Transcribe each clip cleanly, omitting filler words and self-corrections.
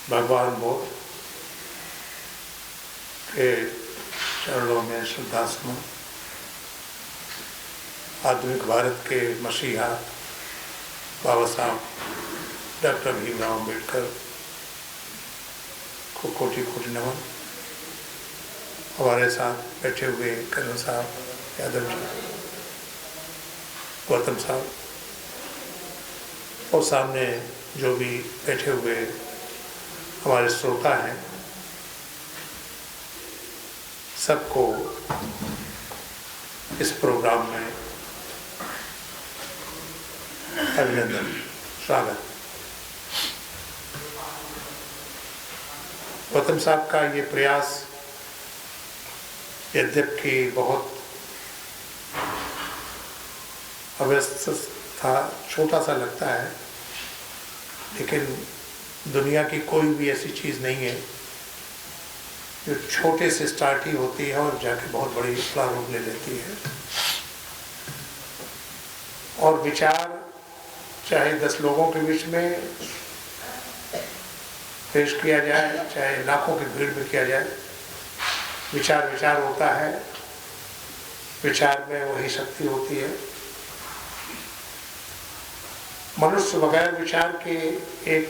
भगवान बुद्ध के चरणों में श्रद्धासुमन, आधुनिक भारत के मसीहा बाबा साहब डॉक्टर भीमराव अम्बेडकर को कोटि कोटि नमन। हमारे साथ बैठे हुए कर्नल साहब यादव जी, गौतम साहब और सामने जो भी बैठे हुए हमारे श्रोता हैं, सबको इस प्रोग्राम में अभिनंदन, स्वागत। गौतम साहब का ये प्रयास यद्यपि बहुत अव्यस्त था, छोटा सा लगता है, लेकिन दुनिया की कोई भी ऐसी चीज़ नहीं है जो छोटे से स्टार्ट ही होती है और जाके बहुत बड़ी प्रारूप ले लेती है। और विचार चाहे 10 लोगों के बीच में पेश किया जाए, चाहे लाखों की भीड़ में किया जाए, विचार विचार होता है। विचार में वही शक्ति होती है। मनुष्य बगैर विचार के एक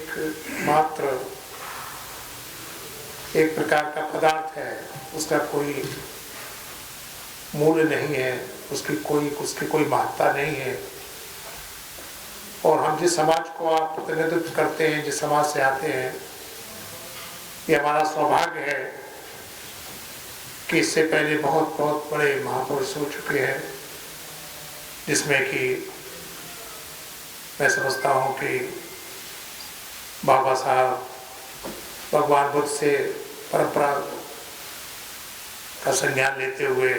प्रकार का पदार्थ है, उसका कोई मूल्य नहीं है, उसकी कोई महत्ता नहीं है। और हम जिस समाज को आप प्रतिनिधित्व करते हैं, जिस समाज से आते हैं, ये हमारा सौभाग्य है कि इससे पहले बहुत बहुत बड़े महापुरुष हो चुके हैं, जिसमें कि मैं समझता हूँ कि बाबा साहब भगवान बुद्ध से परंपरा का संज्ञान लेते हुए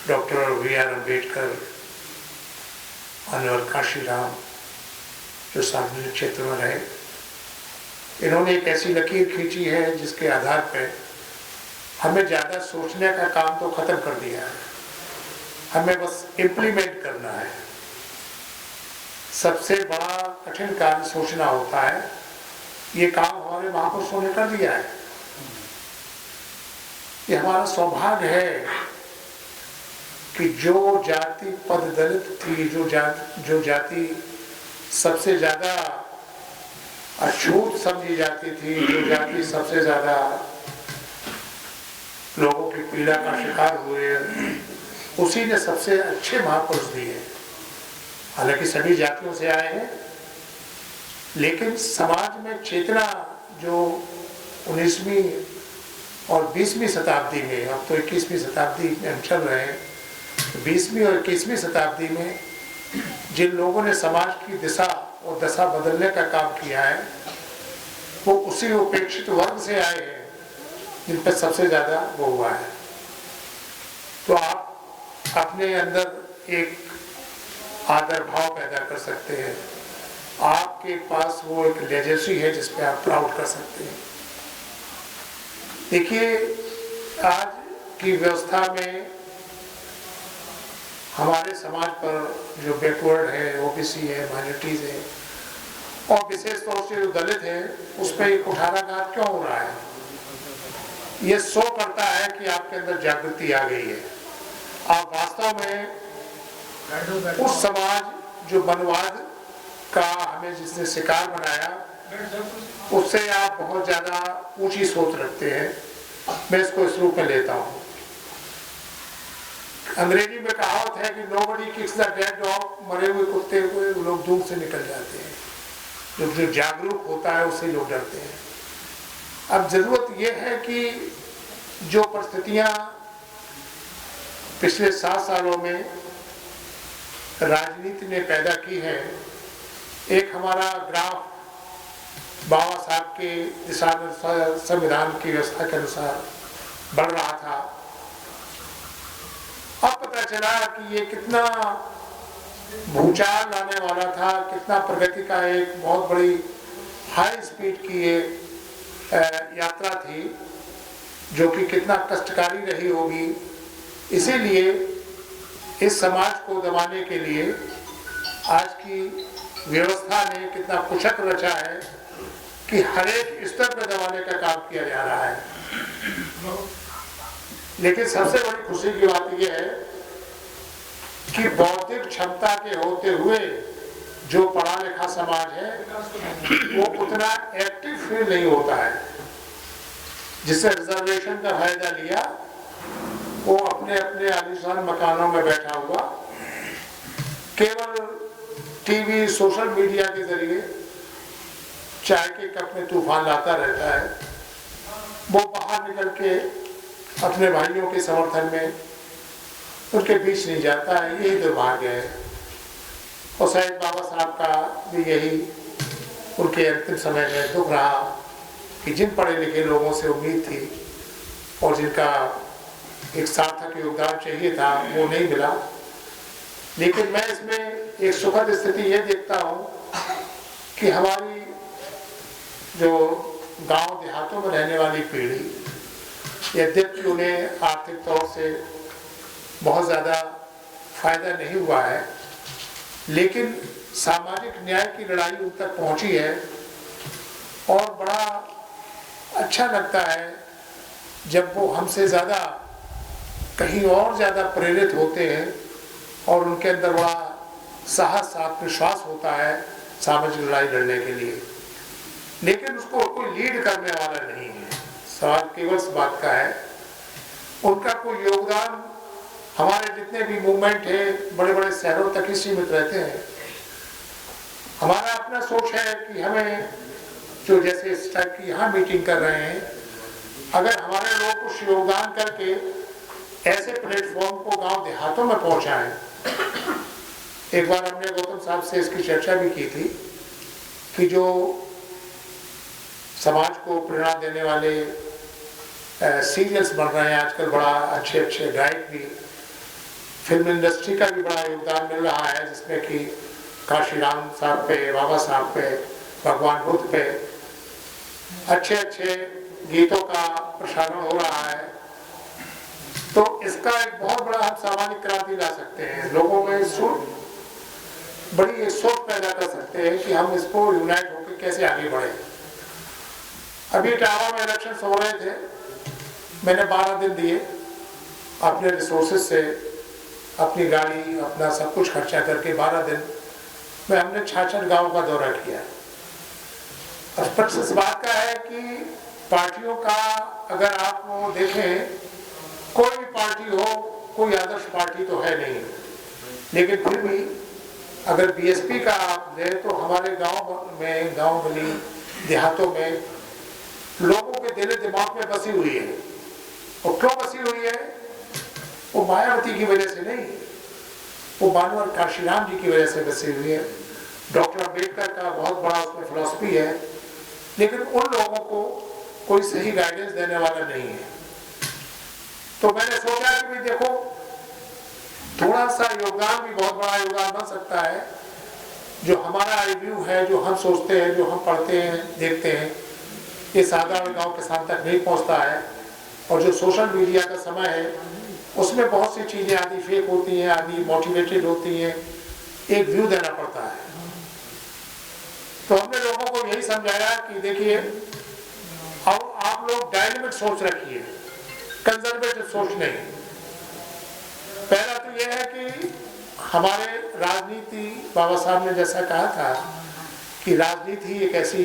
डॉक्टर B.R. अम्बेडकर, माननीय काशीराम जो सार्वजनिक क्षेत्र में रहे, इन्होंने एक ऐसी लकीर खींची है जिसके आधार पर हमें ज़्यादा सोचने का काम तो ख़त्म कर दिया है, हमें बस इम्प्लीमेंट करना है। सबसे बड़ा कठिन कार्य सोचना होता है, ये काम हमारे महापुरुषों ने कर दिया है। ये हमारा सौभाग्य है कि जो जाति पद दलित थी, जो जाति सबसे ज़्यादा अछूत समझी जाती थी, जो जाति सबसे ज़्यादा लोगों की पीड़ा का शिकार हुए, उसी ने सबसे अच्छे महापुरुष दिए। हालांकि सभी जातियों से आए हैं, लेकिन समाज में चेतना जो 19वीं और 20वीं शताब्दी में, अब तो 21वीं शताब्दी में हम चल रहे हैं, 20वीं और 21वीं शताब्दी में जिन लोगों ने समाज की दिशा और दशा बदलने का काम किया है, वो उसी उपेक्षित वर्ग से आए हैं जिन पर सबसे ज़्यादा वो हुआ है। तो आप अपने अंदर एक आदर भाव पैदा कर सकते हैं। आपके पास वो एक लेजेसी है जिस पे आप प्राउड कर सकते हैं। देखिए, आज की व्यवस्था में हमारे समाज पर जो बैकवर्ड है, ओबीसी है, माइनॉरिटीज है, और विशेष तौर से जो दलित है, उस पर एक कुठाराघात क्यों हो रहा है? ये शो करता है कि आपके अंदर जागृति आ गई है। आप वास्तव में उस समाज जो वनवाद का हमें जिसने शिकार बनाया, उससे आप बहुत ज्यादा ऊंची सोच रखते हैं। मैं इसको इस रूप में लेता हूँ। अंग्रेजी में कहावत है कि nobody kicks the dead dog, मरे हुए कुत्ते को लोग दूर से निकल जाते हैं। जो जागरूक होता है उससे लोग डरते हैं। अब जरूरत यह है कि जो परिस्थितियां पिछले 7 सालों में राजनीति ने पैदा की है, एक हमारा ग्राफ बाबा साहब के दिशा संविधान की व्यवस्था के अनुसार बढ़ रहा था। अब पता चला कि ये कितना भूचाल लाने वाला था, कितना प्रगति का एक बहुत बड़ी हाई स्पीड की ये यात्रा थी, जो कि कितना कष्टकारी रही होगी। इसीलिए इस समाज को दबाने के लिए आज की व्यवस्था ने कितना कुशक रचा है कि हर एक स्तर पर दबाने का काम किया जा रहा है। लेकिन सबसे बड़ी खुशी की बात यह है कि बौद्धिक क्षमता के होते हुए जो पढ़ा लिखा समाज है वो उतना एक्टिव फील नहीं होता है। जिससे रिजर्वेशन का फायदा लिया वो अपने अपने आलीशान मकानों में बैठा हुआ केवल टीवी सोशल मीडिया के जरिए चाय के कप में तूफान लाता रहता है। वो बाहर निकल के अपने भाइयों के समर्थन में उनके बीच नहीं जाता है। यही दुर्भाग्य है। और शायद बाबा साहब का भी यही उनके अंतिम समय में दुख रहा कि जिन पढ़े लिखे लोगों से उम्मीद थी और जिनका एक सार्थक योगदान चाहिए था वो नहीं मिला। लेकिन मैं इसमें एक सुखद स्थिति ये देखता हूँ कि हमारी जो गांव देहातों में रहने वाली पीढ़ी यद्यपि उन्हें आर्थिक तौर से बहुत ज़्यादा फायदा नहीं हुआ है लेकिन सामाजिक न्याय की लड़ाई उन तक पहुंची है। और बड़ा अच्छा लगता है जब वो हमसे ज़्यादा कहीं और ज़्यादा प्रेरित होते हैं और उनके अंदर बड़ा साहस आत्मविश्वास होता है सामाजिक लड़ाई लड़ने के लिए। लेकिन उसको कोई लीड करने वाला नहीं है। सवाल केवल इस बात का है उनका कोई योगदान हमारे जितने भी मूवमेंट है बड़े बड़े शहरों तक ही सीमित रहते हैं। हमारा अपना सोच है कि हमें जो जैसे इस टाइप की यहाँ मीटिंग कर रहे हैं अगर हमारे लोग कुछ योगदान करके ऐसे प्लेटफॉर्म को गांव देहातों में पहुंचाएं। एक बार हमने गौतम साहब से इसकी चर्चा भी की थी कि जो समाज को प्रेरणा देने वाले सीरियल्स बन रहे हैं आजकल, बड़ा अच्छे अच्छे गायक भी, फिल्म इंडस्ट्री का भी बड़ा योगदान मिल रहा है जिसमें कि काशीराम साहब पे, बाबा साहब पे, भगवान बुद्ध पे अच्छे अच्छे गीतों का प्रसारण हो रहा है। तो इसका एक बहुत बड़ा हम सामाजिक क्रांति ला सकते हैं। लोगों में बड़ी एक सोच पैदा कर सकते हैं कि हम इसको यूनाइट होकर कैसे आगे बढ़े। अभी इटावा में इलेक्शन हो रहे थे, मैंने 12 दिन दिए अपने रिसोर्सेज से, अपनी गाड़ी अपना सब कुछ खर्चा करके 12 दिन में हमने 66 गाँव का दौरा किया। स्पष्ट इस बात का है कि पार्टियों का अगर आप वो देखें, कोई भी पार्टी हो, कोई आदर्श पार्टी तो है नहीं, लेकिन फिर भी अगर बीएसपी का आप दें तो हमारे गांव में, गांव गली देहातों में लोगों के दिल दिमाग में बसी हुई है। और क्यों बसी हुई है? वो मायावती की वजह से नहीं, वो बानवर काशीराम जी की वजह से बसी हुई है। डॉक्टर अम्बेडकर का बहुत बड़ा उसमें फिलॉसफी है, लेकिन उन लोगों को कोई सही गाइडेंस देने वाला नहीं है। तो मैंने सोचा कि भाई देखो, थोड़ा सा योगदान भी बहुत बड़ा योगदान बन सकता है। जो हमारा रिव्यू है, जो हम सोचते हैं, जो हम पढ़ते हैं, देखते हैं, ये साधारण गांव किसान तक नहीं पहुंचता है। और जो सोशल मीडिया का समय है उसमें बहुत सी चीज़ें आदि फेक होती हैं, आदि मोटिवेटेड होती हैं, एक व्यू देना पड़ता है। तो हमने लोगों को यही समझाया कि देखिए, अब आप लोग डायनेमिक सोच रखिए, कंजर्वेटिव सोच नहीं। पहला तो यह है कि हमारे राजनीति, बाबा साहब ने जैसा कहा था कि राजनीति एक ऐसी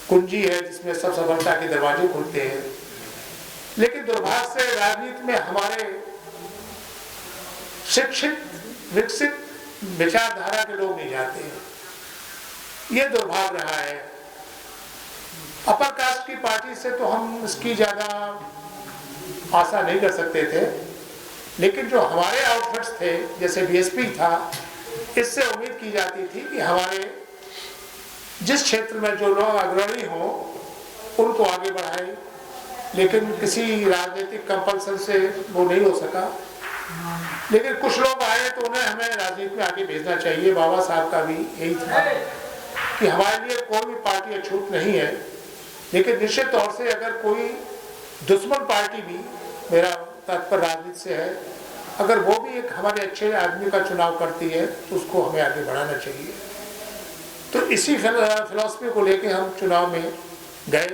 कुंजी है जिसमें सब सफलता के दरवाजे खुलते हैं। लेकिन दुर्भाग्य से राजनीति में हमारे शिक्षित विकसित विचारधारा के लोग नहीं जाते हैं। ये दुर्भाग्य रहा है। अपर कास्ट की पार्टी से तो हम इसकी ज्यादा आशा नहीं कर सकते थे, लेकिन जो हमारे आउटफिट्स थे जैसे बीएसपी था, इससे उम्मीद की जाती थी कि हमारे जिस क्षेत्र में जो लोग अग्रणी हों उनको आगे बढ़ाएं। लेकिन किसी राजनीतिक कंपल्सन से वो नहीं हो सका। लेकिन कुछ लोग आए तो उन्हें हमें राजनीति में आगे भेजना चाहिए। बाबा साहब का भी यही था कि हमारे लिए कोई भी पार्टी अछूत नहीं है, लेकिन निश्चित तौर से अगर कोई दुश्मन पार्टी भी, मेरा तात्पर्य राजनीति से है, अगर वो भी एक हमारे अच्छे आदमी का चुनाव करती है तो उसको हमें आगे बढ़ाना चाहिए। तो इसी फिलॉसफी को लेके हम चुनाव में गए।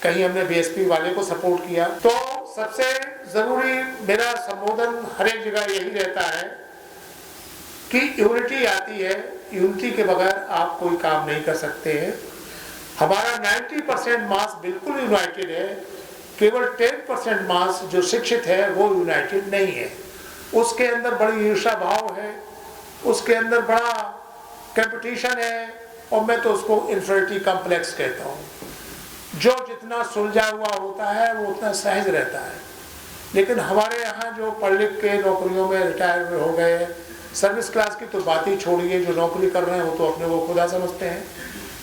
कहीं हमने बीएसपी वाले को सपोर्ट किया। तो सबसे ज़रूरी मेरा संबोधन हर एक जगह यही रहता है कि यूनिटी आती है, यूनिटी के बगैर आप कोई काम नहीं कर सकते हैं। हमारा 90% मास बिल्कुल यूनाइटेड है, केवल 10% मास जो शिक्षित है वो यूनाइटेड नहीं है। उसके अंदर बड़ी ईर्ष्या भाव है, उसके अंदर बड़ा कंपटीशन है, और मैं तो उसको इंफीरियरिटी कॉम्प्लेक्स कहता हूँ। जो जितना सुलझा हुआ होता है वो उतना सहज रहता है। लेकिन हमारे यहाँ जो पढ़ लिख के नौकरियों में रिटायर हो गए, सर्विस क्लास की तो बात ही छोड़िए, जो नौकरी कर रहे हैं वो तो अपने को खुदा समझते हैं,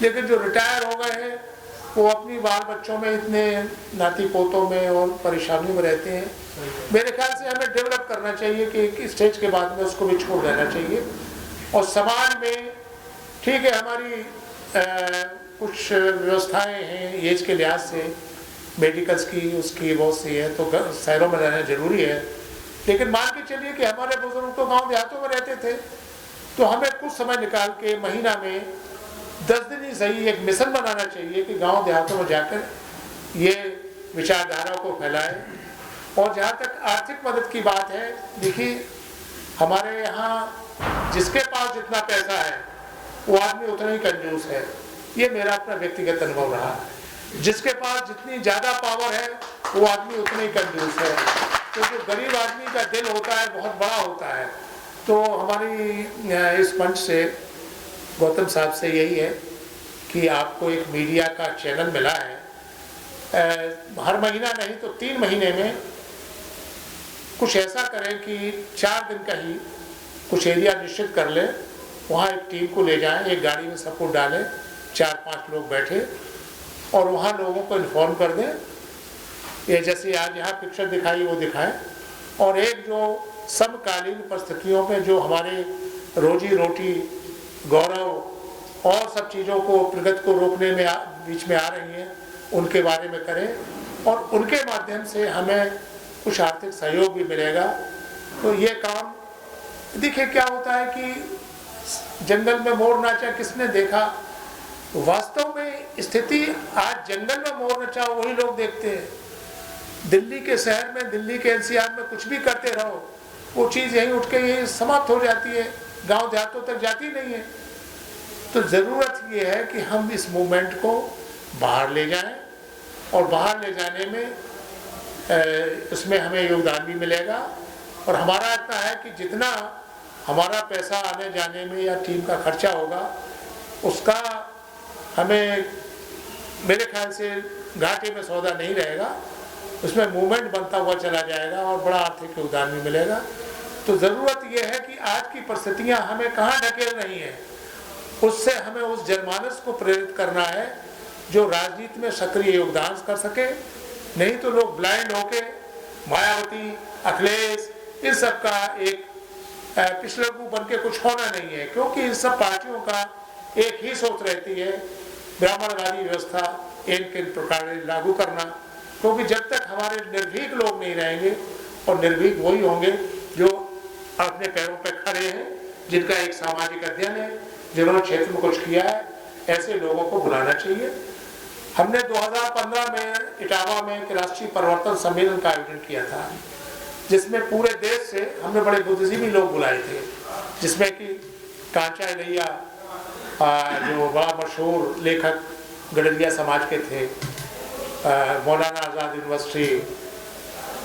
लेकिन जो रिटायर हो गए हैं वो अपनी बाल बच्चों में इतने नाती पोतों में और परेशानियों में रहते हैं। मेरे ख्याल से हमें डेवलप करना चाहिए कि एक स्टेज के बाद में उसको भी छोड़ देना चाहिए। और समाज में ठीक है हमारी कुछ व्यवस्थाएं हैं एज के लिहाज से, मेडिकल्स की उसकी बहुत सी है, तो शहरों में रहना जरूरी है। लेकिन मान के चलिए कि हमारे बुजुर्ग तो गांव देहातों में रहते थे, तो हमें कुछ समय निकाल के महीना में 10 दिन ही सही एक मिशन बनाना चाहिए कि गांव देहातों में जाकर ये विचारधारा को फैलाएं। और जहाँ तक आर्थिक मदद की बात है, देखिए हमारे यहाँ जिसके पास जितना पैसा है वो आदमी उतना ही कंजूस है। ये मेरा अपना व्यक्तिगत अनुभव रहा है। जिसके पास जितनी ज़्यादा पावर है वो आदमी उतना ही कंजूस है। तो जो गरीब आदमी का दिल होता है बहुत बड़ा होता है। तो हमारी इस मंच से गौतम साहब से यही है कि आपको एक मीडिया का चैनल मिला है, हर महीना नहीं तो 3 महीने में कुछ ऐसा करें कि 4 दिन का ही कुछ एरिया निश्चित कर लें, वहाँ एक टीम को ले जाएं, एक गाड़ी में सबको डालें, 4-5 लोग बैठे और वहाँ लोगों को इन्फॉर्म कर दें। ये जैसे आज यहाँ पिक्चर दिखाई वो दिखाएं, और एक जो समकालीन परिस्थितियों में जो हमारे रोजी रोटी, गौरव और सब चीज़ों को प्रगति को रोकने में बीच में आ रही हैं, उनके बारे में करें, और उनके माध्यम से हमें कुछ आर्थिक सहयोग भी मिलेगा। तो ये काम देखिए क्या होता है कि जंगल में मोर नाचा किसने देखा। वास्तव में स्थिति आज जंगल में मोर नचा वही लोग देखते हैं। दिल्ली के शहर में, दिल्ली के एनसीआर में कुछ भी करते रहो, वो चीज़ यहीं उठ के यही समाप्त हो जाती है, गांव देहातों तक जाती नहीं है। तो ज़रूरत ये है कि हम इस मूवमेंट को बाहर ले जाएं, और बाहर ले जाने में उसमें हमें योगदान भी मिलेगा। और हमारा इतना है कि जितना हमारा पैसा आने जाने में या टीम का खर्चा होगा, उसका हमें मेरे ख्याल से घाटे में सौदा नहीं रहेगा, उसमें मूवमेंट बनता हुआ चला जाएगा और बड़ा आर्थिक योगदान भी मिलेगा। तो ज़रूरत यह है कि आज की परिस्थितियाँ हमें कहाँ ढकेल रही हैं, उससे हमें उस जनमानस को प्रेरित करना है जो राजनीति में सक्रिय योगदान कर सके। नहीं तो लोग ब्लाइंड होके मायावती, अखिलेश, इन सब का एक पिछलगू बन के कुछ होना नहीं है, क्योंकि इन सब पार्टियों का एक ही सोच रहती है, ब्राह्मणवादी व्यवस्था इन प्रकार लागू करना। क्योंकि जब तक हमारे निर्भीक लोग नहीं रहेंगे, और निर्भीक वही होंगे जो अपने पैरों पर खड़े हैं, जिनका एक सामाजिक अध्ययन है, जिन्होंने क्षेत्र में कुछ किया है, ऐसे लोगों को बुलाना चाहिए। हमने 2015 में इटावा में एक राष्ट्रीय परिवर्तन सम्मेलन का आयोजन किया था, जिसमें पूरे देश से हमने बड़े बुद्धिजीवी लोग बुलाए थे, जिसमें कि कांचा इलैया जो बड़ा मशहूर लेखक गडरिया समाज के थे, मौलाना आज़ाद यूनिवर्सिटी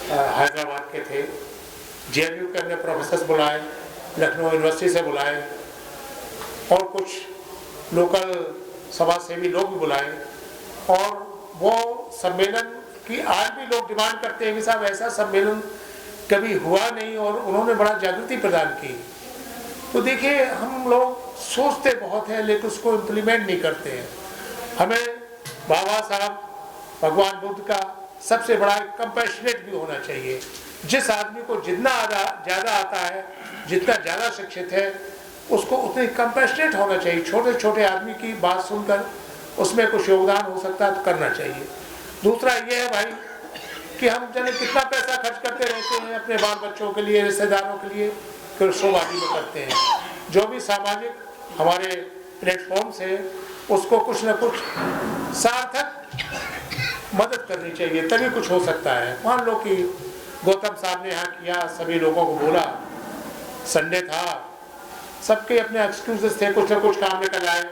हैदराबाद के थे, जेएनयू के हमने प्रोफेसर बुलाए, लखनऊ यूनिवर्सिटी से बुलाए, और कुछ लोकल समाज सेवी लोग भी बुलाए। और वो सम्मेलन की आज भी लोग डिमांड करते हैं कि साहब ऐसा सम्मेलन कभी हुआ नहीं, और उन्होंने बड़ा जागृति प्रदान की। तो देखिए हम लोग सोचते बहुत हैं लेकिन उसको इम्प्लीमेंट नहीं करते हैं। हमें बाबा साहब भगवान बुद्ध का सबसे बड़ा कंपैशनेट भी होना चाहिए। जिस आदमी को जितना ज़्यादा आता है, जितना ज़्यादा शिक्षित है, उसको उतनी कंपैशनेट होना चाहिए। छोटे छोटे आदमी की बात सुनकर उसमें कुछ योगदान हो सकता है तो करना चाहिए। दूसरा ये है भाई कि हम जाने कितना पैसा खर्च करते रहते हैं अपने बाल बच्चों के लिए, रिश्तेदारों के लिए, फिर शोबाजी में करते हैं। जो भी सामाजिक हमारे प्लेटफॉर्म से उसको कुछ न कुछ सार्थक मदद करनी चाहिए, तभी कुछ हो सकता है। मान लो कि गौतम साहब ने यहाँ किया, सभी लोगों को बोला, संडे था, सबके अपने एक्सक्यूजेस थे, कुछ न कुछ काम निकल आए।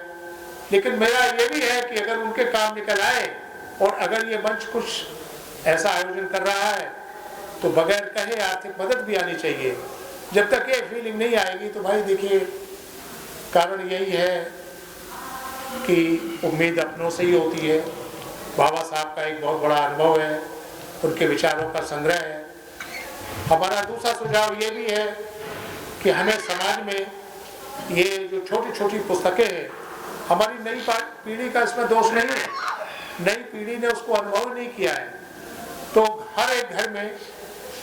लेकिन मेरा ये भी है कि अगर उनके काम निकल आए और अगर ये मंच कुछ ऐसा आयोजन कर रहा है तो बगैर कहे आर्थिक मदद भी आनी चाहिए। जब तक ये फीलिंग नहीं आएगी तो भाई देखिए, कारण यही है कि उम्मीद अपनों से ही होती है। बाबा साहब का एक बहुत बड़ा अनुभव है, उनके विचारों का संग्रह है। हमारा दूसरा सुझाव ये भी है कि हमें समाज में ये जो छोटी छोटी पुस्तकें हैं, हमारी नई पीढ़ी का इसमें दोष नहीं है, नई पीढ़ी ने उसको अनुभव नहीं किया है, तो हर एक घर में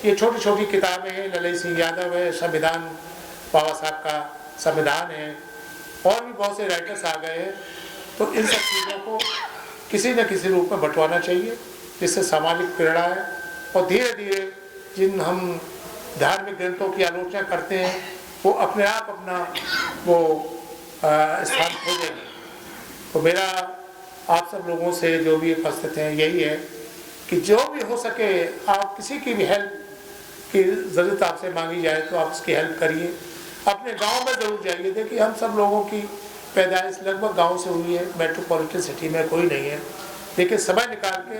ये छोटी छोटी किताबें हैं। ललित सिंह यादव है, संविधान, बाबा साहब का संविधान है, और भी बहुत से राइटर्स आ गए हैं। तो इन सब चीज़ों को किसी न किसी रूप में बंटवाना चाहिए, जिससे सामाजिक प्रेरणा है, और धीरे धीरे जिन हम धार्मिक ग्रंथों की आलोचना करते हैं वो अपने आप अपना वो स्थान खोजेंगे। तो मेरा आप सब लोगों से जो भी उपस्थित हैं यही है कि जो भी हो सके, आप किसी की भी हेल्प की ज़रूरत आपसे मांगी जाए तो आप उसकी हेल्प करिए। अपने गांव में ज़रूर जाइए। देखिए, हम सब लोगों की पैदाइश लगभग गांव से हुई है, मेट्रोपॉलिटन सिटी में कोई नहीं है। लेकिन समय निकाल के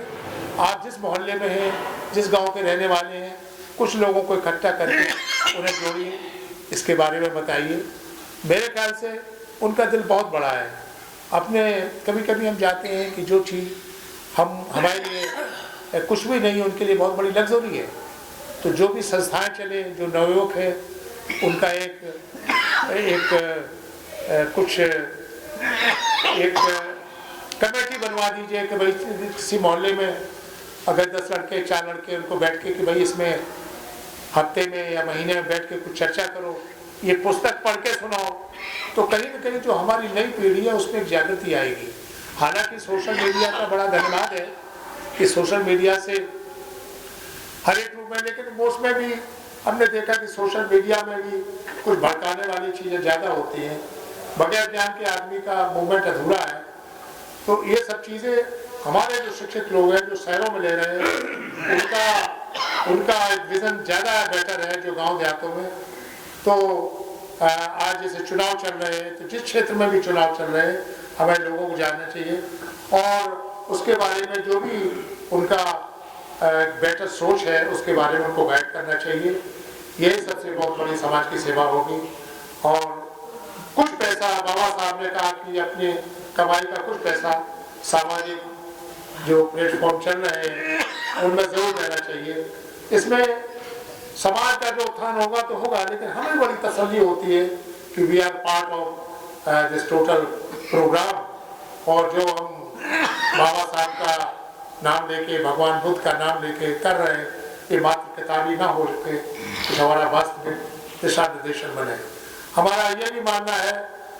आप जिस मोहल्ले में हैं, जिस गांव के रहने वाले हैं, कुछ लोगों को इकट्ठा करके उन्हें जोड़िए, इसके बारे में बताइए। मेरे ख्याल से उनका दिल बहुत बड़ा है। अपने कभी कभी हम जाते हैं कि जो चीज़ हमारे लिए कुछ भी नहीं है, उनके लिए बहुत बड़ी लग्जरी है। तो जो भी संस्थाएं चले, जो नवयुवक है, उनका एक कमेटी बनवा दीजिए कि भाई किसी मोहल्ले में अगर 10 लड़के 4 लड़के उनको बैठ के कि भाई इसमें हफ्ते में या महीने में बैठ के कुछ चर्चा करो, ये पुस्तक पढ़ के सुनाओ, तो कहीं न कहीं जो हमारी नई पीढ़ी है उसमें एक जागृति आएगी। हालांकि सोशल मीडिया का बड़ा धन्यवाद है कि सोशल मीडिया से हर एक रूप में, लेकिन उसमें भी हमने देखा कि सोशल मीडिया में भी कुछ भड़काने वाली चीज़ें ज़्यादा होती हैं। बगैर ज्ञान के आदमी का मूवमेंट अधूरा है। तो ये सब चीज़ें हमारे जो शिक्षित लोग हैं, जो शहरों में ले रहे हैं, उनका विजन ज़्यादा बेटर है जो गांव देहातों में। तो आज जैसे चुनाव चल रहे हैं, तो जिस क्षेत्र में भी चुनाव चल रहे हैं, हमें लोगों को जानना चाहिए और उसके बारे में जो भी उनका बेटर सोच है उसके बारे में उनको गाइड करना चाहिए। यही सबसे बहुत बड़ी समाज की सेवा होगी। और कुछ पैसा, बाबा साहब ने कहा कि अपनी कमाई का कुछ पैसा सामाजिक जो प्लेटफॉर्म चल रहे हैं उनमें जरूर देना चाहिए। इसमें समाज का जो उत्थान होगा तो होगा, लेकिन हमें बड़ी तसल्ली होती है कि we are part of this total programme. और जो हम बाबा साहब का नाम लेके, भगवान बुद्ध का नाम लेके कर रहे हैं, ये मात्र किताबी ना हो के कुछ हमारा वास्तविक दिशा निर्देशन बने। हमारा ये भी मानना है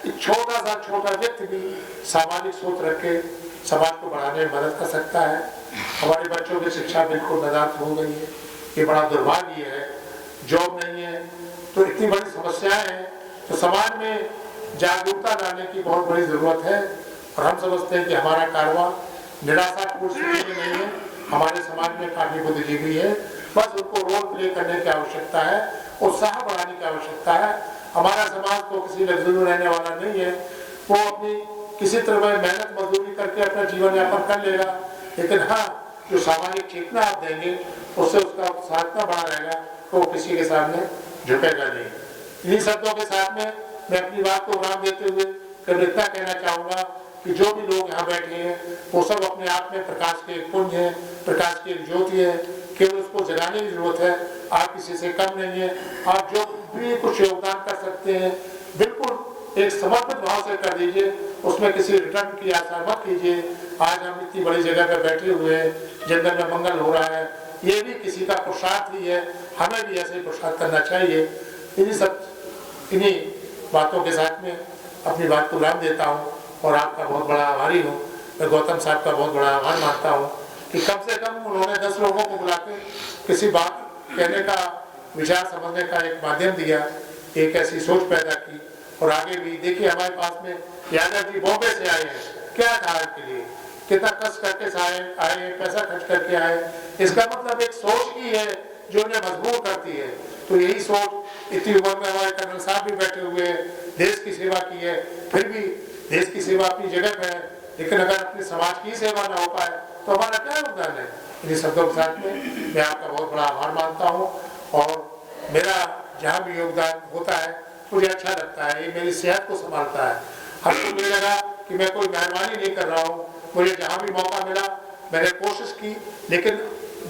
कि छोटा सा छोटा व्यक्ति भी सामाजिक सोच रख के समाज को बढ़ाने में मदद कर सकता है। हमारे बच्चों की शिक्षा बिल्कुल नदारद हो गई है, ये बड़ा दुर्भाग्य है। जॉब नहीं है तो इतनी बड़ी समस्याएं हैं, तो समाज में जागरूकता लाने की बहुत बड़ी ज़रूरत है। और हम समझते हैं कि हमारा कारवां निराशापूर्ण स्थिति में नहीं है, हमारे समाज में काफ़ी बुद्धिजीवी है, बस उनको रोल प्ले करने की आवश्यकता है, उत्साह बढ़ाने की आवश्यकता है। हमारा समाज तो किसी लग्जरी में रहने वाला नहीं है, वो अपनी किसी तरह मेहनत मजदूरी करके अपना जीवन यापन कर लेगा, लेकिन हाँ, जो सामाजिक चेतना आप देंगे उससे उसका उत्साह इतना बड़ा रहेगा तो वो किसी के सामने झुकेगा नहीं। इन्हीं शब्दों के साथ में मैं अपनी बात को विराम देते हुए केवल इतना कहना चाहूँगा कि जो भी लोग यहाँ बैठे हैं वो सब अपने आप में प्रकाश के एक पुंज हैं, प्रकाश की एक ज्योति है, केवल उसको जगाने की जरूरत है। आप किसी से कम नहीं है, आप जो भी कुछ योगदान कर सकते हैं बिल्कुल एक समर्पित भाव से कर दीजिए, उसमें किसी रिटर्न की आशा मत कीजिए। आज हम इतनी बड़ी जगह पर बैठे हुए हैं, जंगल में मंगल हो रहा है, ये भी किसी का पुरुषार्थ ही है, हमें भी ऐसे पुरुषार्थ करना चाहिए। इन्हीं बातों के साथ में अपनी बात को विराम देता हूँ और आपका बहुत बड़ा आभारी हूँ। मैं गौतम साहब का बहुत बड़ा आभार मानता हूँ कि कम से कम उन्होंने 10 लोगों को बुला के किसी बात कहने का, विचार समझने का एक माध्यम दिया, एक ऐसी सोच पैदा की और आगे भी। देखिए हमारे पास में यादव जी बॉम्बे से आए हैं, क्या था के लिए, कितना कष्ट करके से आए, पैसा खर्च करके आए। इसका मतलब एक सोच ही है जो उन्हें मजबूर करती है। तो यही सोच इतनी उम्र में हमारे कर्नल साहब भी बैठे हुए हैं, देश की सेवा की है, फिर भी देश की सेवा अपनी जगह पर है, लेकिन अगर अपने समाज की सेवा ना हो पाए तो हमारा क्या योगदान है। इन शब्दों के साथ में मैं आपका बहुत बड़ा आभार मानता हूँ, और मेरा जहाँ भी योगदान होता है मुझे अच्छा लगता है, ये मेरी सेहत को संभालता है। हमको मुझे लगा कि मैं कोई मेहरबानी नहीं कर रहा हूँ, मुझे जहाँ भी मौका मिला मैंने कोशिश की, लेकिन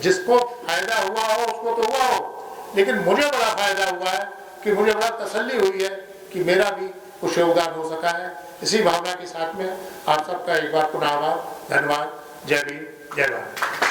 जिसको फायदा हुआ हो उसको तो हुआ हो, लेकिन मुझे बड़ा फायदा हुआ है कि मुझे बड़ा तसल्ली हुई है कि मेरा भी कुछ योगदान हो सका है। इसी भावना के साथ में आप सबका एक बार पुनः आभार, धन्यवाद। जय भीम, जय भारत।